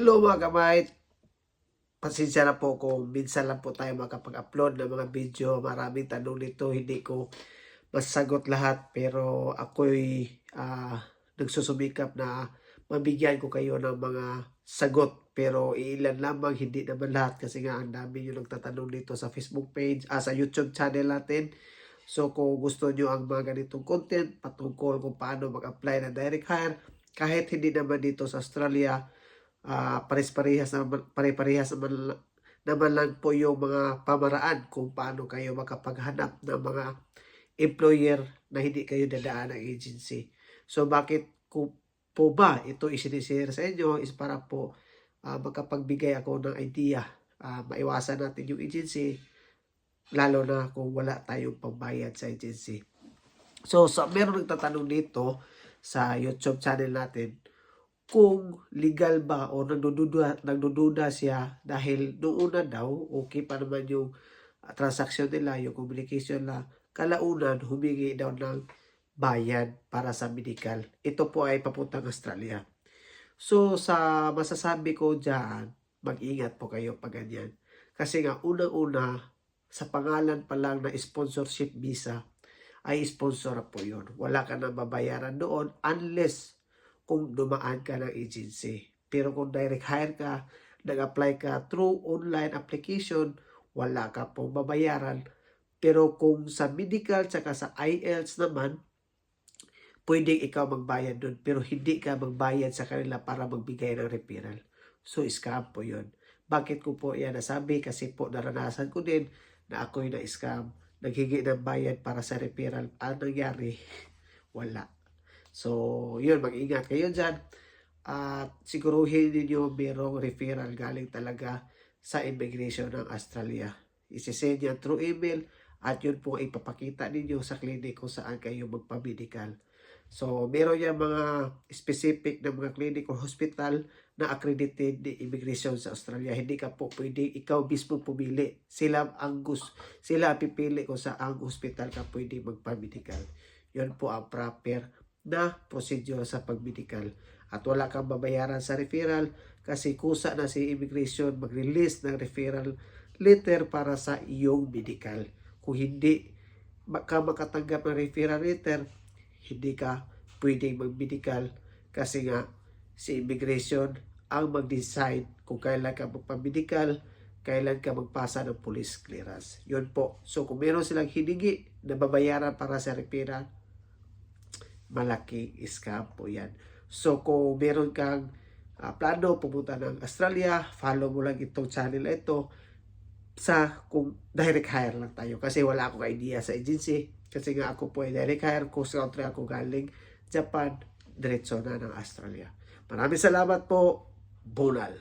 Hello mga kamay, pasensya na po kung minsan lang po tayo makapag-upload ng mga video. Maraming tanong nito, hindi ko masagot lahat. Pero ako'y nagsusumikap na mabigyan ko kayo ng mga sagot. Pero ilan lamang, hindi naman lahat. Kasi nga ang dami yung nagtatanong dito sa Facebook page, sa YouTube channel natin. So kung gusto nyo ang mga ganitong content patungkol kung paano mag-apply ng direct hire, kahit hindi naman dito sa Australia, pares-parehas naman lang po yung mga pamaraan kung paano kayo makapaghanap ng mga employer na hindi kayo dadaan ng agency. So bakit ko po ba ito isinishare sa inyo is para po makapagbigay ako ng idea, maiwasan natin yung agency lalo na kung wala tayong pambayad sa agency. So meron nagtatanong dito sa YouTube channel natin kung legal ba o nagdududa siya dahil noong una daw okay pa naman yung transaction nila, yung communication na kalaunan humingi daw ng bayad para sa medical. Ito po ay papuntang Australia. So sa masasabi ko dyan, mag-ingat po kayo pag ganyan. Kasi nga unang-una sa pangalan pa lang na sponsorship visa ay sponsor po yun. Wala ka na babayaran doon unless kung dumaan ka ng agency. Pero kung direct hire ka, nag-apply ka through online application, wala ka pong babayaran. Pero kung sa medical tsaka sa IELTS naman, pwedeng ikaw magbayad doon. Pero hindi ka magbayad sa kanila para magbigay ng referral. So, scam po yun. Bakit ko po yan nasabi? Kasi po naranasan ko din na ako'y na-scam. Naghingi ng bayad para sa referral. Ano nangyari? Wala. So, yun, mag-ingat kayo dyan. At siguruhin ninyo merong referral galing talaga sa immigration ng Australia. Isisend yan through email at yun po ipapakita ninyo sa clinic kung saan kayo magpa-medical. So, meron yan mga specific na mga clinic o hospital na accredited ni immigration sa Australia. Hindi ka po pwede ikaw mismo pumili. Sila pipili kung saan hospital ka pwede magpa-medical. Yun po ang proper na procedure sa pag-medical. At wala kang babayaran sa referral kasi kusa na si immigration mag-release ng referral letter para sa iyong medical. Kung hindi ka makatanggap ng referral letter, hindi ka pwedeng mag-medical kasi nga si immigration ang mag-decide kung kailan ka magpa-medical, kailan ka magpasa ng police clearance. Yun po. So kung meron silang hiningi na babayaran para sa referral, malaking scam po yan. So kung meron kang plano pumunta ng Australia, follow mo lang itong channel na ito sa kung direct hire lang tayo. Kasi wala akong idea sa agency. Kasi nga ako po ay direct hire. Coast country ako galing Japan, diretso na ng Australia. Maraming salamat po. Bunal.